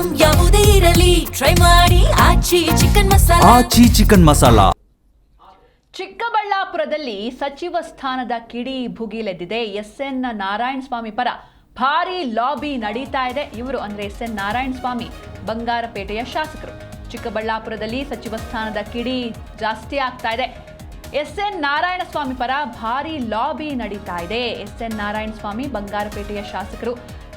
Item ಯಾವುದೇ ಇರಲಿ try ಮಾಡಿ ಆಚಿ ಚಿಕನ್ ಮಸಾಲಾ. ಚಿಕ್ಕಬಳ್ಳಾಪುರದಲ್ಲಿ ಸಚಿವ ಸ್ಥಾನದ ಕಿಡಿ ಭುಗಿಲೆದ್ದಿದೆ. ಎಸ್ಎನ್ ನಾರಾಯಣ ಸ್ವಾಮಿ ಪರ ಭಾರಿ ಲಾಬಿ ನಡೀತಾ ಇದೆ. ಇವರು ಅಂದ್ರೆ ಎಸ್ಎನ್ ನಾರಾಯಣ ಸ್ವಾಮಿ ಬಂಗಾರಪೇಟೆಯ ಶಾಸಕರು. ಚಿಕ್ಕಬಳ್ಳಾಪುರದಲ್ಲಿ ಸಚಿವ ಸ್ಥಾನದ ಕಿಡಿ ಜಾಸ್ತಿ ಆಗ್ತಾ ಇದೆ. ಎಸ್ಎನ್ ನಾರಾಯಣ ಸ್ವಾಮಿ ಪರ ಭಾರಿ ಲಾಬಿ ನಡೀತಾ ಇದೆ. ಎಸ್ಎನ್ ನಾರಾಯಣ ಸ್ವಾಮಿ ಬಂಗಾರಪೇಟೆಯ ಶಾಸಕರು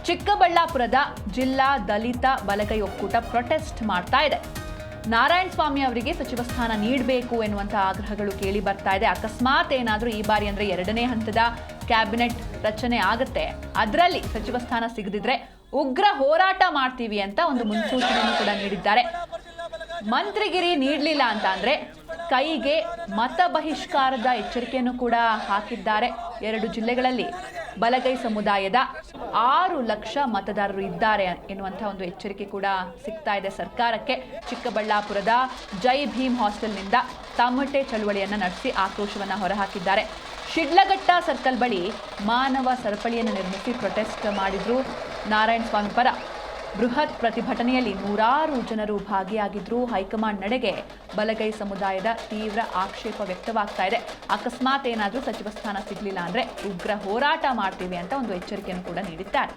ಚಿಕ್ಕಬಳ್ಳಾಪುರದ ಜಿಲ್ಲಾ ದಲಿತ ಬಲಗೈ ಒಕ್ಕೂಟ ಪ್ರೊಟೆಸ್ಟ್ ಮಾಡ್ತಾ ಇದೆ. ನಾರಾಯಣ ಸ್ವಾಮಿ ಅವರಿಗೆ ಸಚಿವ ಸ್ಥಾನ ನೀಡಬೇಕು ಎನ್ನುವಂತಹ ಆಗ್ರಹಗಳು ಕೇಳಿ ಬರ್ತಾ ಇದೆ. ಅಕಸ್ಮಾತ್ ಏನಾದರೂ ಈ ಬಾರಿ ಅಂದ್ರೆ 2ನೇ ಹಂತದ ಕ್ಯಾಬಿನೆಟ್ ರಚನೆ ಆಗುತ್ತೆ, ಅದರಲ್ಲಿ ಸಚಿವ ಸ್ಥಾನ ಸಿಗದಿದ್ರೆ ಉಗ್ರ ಹೋರಾಟ ಮಾಡ್ತೀವಿ ಅಂತ ಒಂದು ಮುನ್ಸೂಚನೆಯನ್ನು ಕೂಡ ನೀಡಿದ್ದಾರೆ. ಮಂತ್ರಿಗಿರಿ ನೀಡಲಿಲ್ಲ ಅಂತ ಅಂದ್ರೆ ಕೈಗೆ ಮತ ಬಹಿಷ್ಕಾರದ ಎಚ್ಚರಿಕೆಯನ್ನು ಕೂಡ ಹಾಕಿದ್ದಾರೆ. 2 ಜಿಲ್ಲೆಗಳಲ್ಲಿ ಬಲಗೈ ಸಮುದಾಯದ 6 ಲಕ್ಷ ಮತದಾರರು ಇದ್ದಾರೆ ಎನ್ನುವಂತಹ ಒಂದು ಎಚ್ಚರಿಕೆ ಕೂಡ ಸಿಗ್ತಾ ಇದೆ ಸರ್ಕಾರಕ್ಕೆ. ಚಿಕ್ಕಬಳ್ಳಾಪುರದ ಜೈ ಭೀಮ್ ಹಾಸ್ಟೆಲ್ನಿಂದ ತಮಟೆ ಚಳುವಳಿಯನ್ನು ನಡೆಸಿ ಆಕ್ರೋಶವನ್ನು ಹೊರಹಾಕಿದ್ದಾರೆ. ಶಿಡ್ಲಘಟ್ಟ ಸರ್ಕಲ್ ಬಳಿ ಮಾನವ ಸರಪಳಿಯನ್ನು ನಿರ್ಮಿಸಿ ಪ್ರೊಟೆಸ್ಟ್ ಮಾಡಿದ್ರು. ನಾರಾಯಣ ಸ್ವಾಮಿ ಪರ ಬೃಹತ್ ಪ್ರತಿಭಟನೆಯಲ್ಲಿ 100 ಜನರು ಭಾಗಿಯಾಗಿದ್ರು. ಹೈಕಮಾಂಡ್ ನಡೆಗೆ ಬಲಗೈ ಸಮುದಾಯದ ತೀವ್ರ ಆಕ್ಷೇಪ ವ್ಯಕ್ತವಾಗ್ತಾ ಇದೆ. ಅಕಸ್ಮಾತ್ ಏನಾದರೂ ಸಚಿವ ಸ್ಥಾನ ಸಿಗಲಿಲ್ಲ ಅಂದ್ರೆ ಉಗ್ರ ಹೋರಾಟ ಮಾಡ್ತೀವಿ ಅಂತ ಒಂದು ಎಚ್ಚರಿಕೆಯನ್ನು ಕೂಡ ನೀಡಿದ್ದಾರೆ.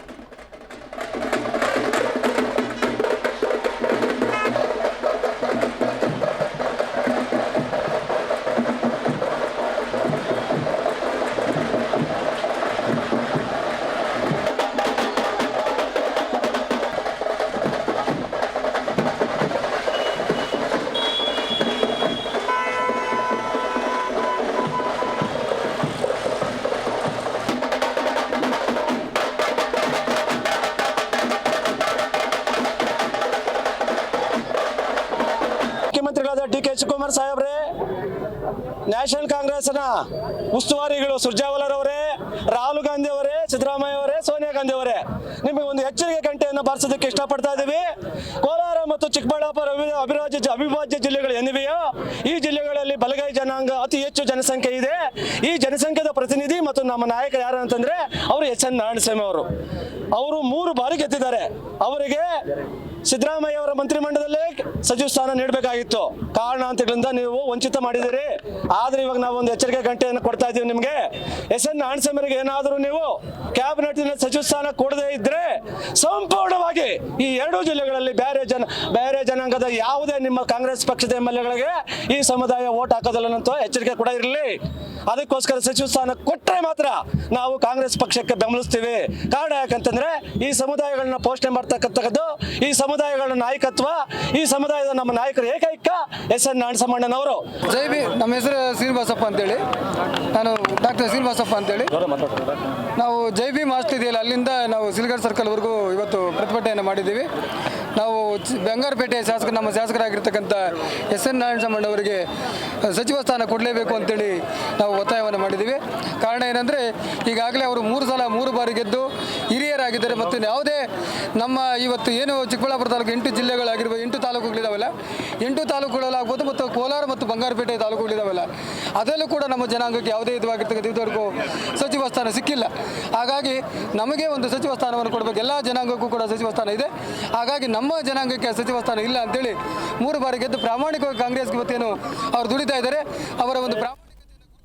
ಮುಖ್ಯಮಂತ್ರಿಗಳಾದ ಡಿ.ಕೆ. ಶಿವಕುಮಾರ್ ಸಾಹೇಬ್ರೆ, ನ್ಯಾಷನಲ್ ಕಾಂಗ್ರೆಸ್ನ ಉಸ್ತುವಾರಿಗಳು ಸುರ್ಜೇವಾಲಾರವರೇ, ರಾಹುಲ್ ಗಾಂಧಿ ಅವರೇ, ಸಿದ್ದರಾಮಯ್ಯ ಅವರೇ, ಸೋನಿಯಾ ಗಾಂಧಿ ಅವರೇ, ನಿಮಗೆ ಒಂದು ಎಚ್ಚರಿಕೆ ಗಂಟೆಯನ್ನು ಬಾರಿಸೋದಕ್ಕೆ ಇಷ್ಟಪಡ್ತಾ ಇದ್ದೀವಿ. ಕೋಲಾರ ಮತ್ತು ಚಿಕ್ಕಬಳ್ಳಾಪುರ ಅವಿಭಾಜ್ಯ ಜಿಲ್ಲೆಗಳು ಏನಿವೆಯೋ ಈ ಜಿಲ್ಲೆಗಳಲ್ಲಿ ಬಲಗೈ ಜನಾಂಗ ಅತಿ ಹೆಚ್ಚು ಜನಸಂಖ್ಯೆ ಇದೆ. ಈ ಜನಸಂಖ್ಯೆದ ಪ್ರತಿನಿಧಿ ಮತ್ತು ನಮ್ಮ ನಾಯಕರು ಯಾರು ಅಂತಂದ್ರೆ ಅವರು ಎಸ್.ಎನ್. ನಾರಾಯಣಸ್ವಾಮಿ ಅವರು 3 ಬಾರಿ ಗೆದ್ದಿದ್ದಾರೆ. ಅವರಿಗೆ ಸಿದ್ದರಾಮಯ್ಯ ಅವರ ಮಂತ್ರಿಮಂಡಲದಲ್ಲೇ ಸಚಿವ ಸ್ಥಾನ ನೀಡಬೇಕಾಗಿತ್ತು. ಕಾರಣಾಂತರಗಳಿಂದ ನೀವು ವಂಚಿತ ಮಾಡಿದಿರಿ. ಆದ್ರೆ ಇವಾಗ ನಾವು ಒಂದು ಎಚ್ಚರಿಕೆ ಗಂಟೆಯನ್ನು ಕೊಡ್ತಾ ಇದ್ದೀವಿ ನಿಮಗೆ. ಎಸ್.ಎನ್. ನಾರಾಯಣಸ್ವಾಮಿಗೆ ಏನಾದರೂ ನೀವು ಕ್ಯಾಬಿನೆಟ್ ಸಚಿವ ಸ್ಥಾನ ಕೊಡದೇ ಇದ್ರೆ ಸಂಪೂರ್ಣವಾಗಿ ಈ 2 ಜಿಲ್ಲೆಗಳಲ್ಲಿ ಬೇರೆ ಜನಾಂಗದ ಯಾವುದೇ ನಿಮ್ಮ ಕಾಂಗ್ರೆಸ್ ಪಕ್ಷದ MLAಗಳಿಗೆ ಈ ಸಮುದಾಯ ವೋಟ್ ಹಾಕೋದಿಲ್ಲ ಅಂತ ಎಚ್ಚರಿಕೆ ಕೂಡ ಇರಲಿ. ಅದಕ್ಕೋಸ್ಕರ ಸಚಿವ ಸ್ಥಾನ ಕೊಟ್ಟರೆ ಮಾತ್ರ ನಾವು ಕಾಂಗ್ರೆಸ್ ಪಕ್ಷಕ್ಕೆ ಬೆಂಬಲಿಸ್ತೀವಿ. ಕಾರಣ ಯಾಕಂತಂದ್ರೆ ಈ ಸಮುದಾಯಗಳನ್ನ ಪೋಷಣೆ ಮಾಡ್ತಕ್ಕಂಥದ್ದು, ಈ ಸಮುದಾಯಗಳ ನಾಯಕತ್ವ, ಈ ಸಮುದಾಯದ ನಮ್ಮ ನಾಯಕರು ಏಕೈಕ ಎಸ್.ಎನ್. ನಾರಾಯಣಸ್ವಾಮಣ್ಣನವರು. ಜೈ ಬಿ, ನಮ್ಮ ಹೆಸರು ಶ್ರೀನಿವಾಸಪ್ಪ ಅಂತೇಳಿ, ನಾನು ಡಾಕ್ಟರ್ ಶ್ರೀನಿವಾಸಪ್ಪ ಅಂತೇಳಿ. ನಾವು ಜೈ ಭೀಮ್ ಹಾಸ್ಟೆಲ್ ಇದೆಯಲ್ಲ, ಅಲ್ಲಿಂದ ನಾವು ಸಿಲ್ಗರ್ ಸರ್ಕಲ್ವರೆಗೂ ಇವತ್ತು ಪ್ರತಿಭಟನೆಯನ್ನು ಮಾಡಿದ್ದೀವಿ. ನಾವು ಬಂಗಾರಪೇಟೆ ನಮ್ಮ ಶಾಸಕರಾಗಿರ್ತಕ್ಕಂಥ ಎಸ್.ಎನ್. ನಾರಾಯಣಸ್ವಾಮಿ ಅವರಿಗೆ ಸಚಿವ ಸ್ಥಾನ ಕೊಡಲೇಬೇಕು ಅಂತೇಳಿ ನಾವು ಒತ್ತಾಯವನ್ನು ಮಾಡಿದ್ದೀವಿ. ಕಾರಣ ಏನಂದರೆ ಈಗಾಗಲೇ ಅವರು 3 ಬಾರಿ ಗೆದ್ದು ಹಿರಿಯರಾಗಿದ್ದಾರೆ. ಮತ್ತು ಯಾವುದೇ ನಮ್ಮ ಇವತ್ತು ಏನು ಚಿಕ್ಕಬಳ್ಳಾಪುರ ತಾಲೂಕು 8 ಜಿಲ್ಲೆಗಳಾಗಿರ್ಬೋದು, 8 ತಾಲೂಕುಗಳಿದಾವಲ್ಲ, 8 ತಾಲೂಕುಗಳಾಗ್ಬೋದು ಮತ್ತು ಕೋಲಾರ ಮತ್ತು ಬಂಗಾರಪೇಟೆ ತಾಲೂಕುಗಳಿದಾವಲ್ಲ, ಅದರಲ್ಲೂ ಕೂಡ ನಮ್ಮ ಜನಾಂಗಕ್ಕೆ ಯಾವುದೇ ಇದುವಾಗಿರ್ತಕ್ಕಂಥ ಇದುವರೆಗೂ ಸಚಿವ ಸ್ಥಾನ ಸಿಕ್ಕಿಲ್ಲ. ಹಾಗಾಗಿ ನಮಗೆ ಒಂದು ಸಚಿವ ಸ್ಥಾನವನ್ನು ಕೊಡಬೇಕು. ಎಲ್ಲ ಜನಾಂಗಕ್ಕೂ ಕೂಡ ಸಚಿವ ಸ್ಥಾನ ಇದೆ. ಹಾಗಾಗಿ ನಮ್ಮ ಜನಾಂಗಕ್ಕೆ ಸಚಿವ ಸ್ಥಾನ ಇಲ್ಲ ಅಂತೇಳಿ 3 ಬಾರಿ ಗೆದ್ದು ಪ್ರಾಮಾಣಿಕವಾಗಿ ಕಾಂಗ್ರೆಸ್ಗೆ ಇವತ್ತೇನು ಅವರು ದುಡಿತಾ ಇದ್ದಾರೆ. ಅವರ ಒಂದು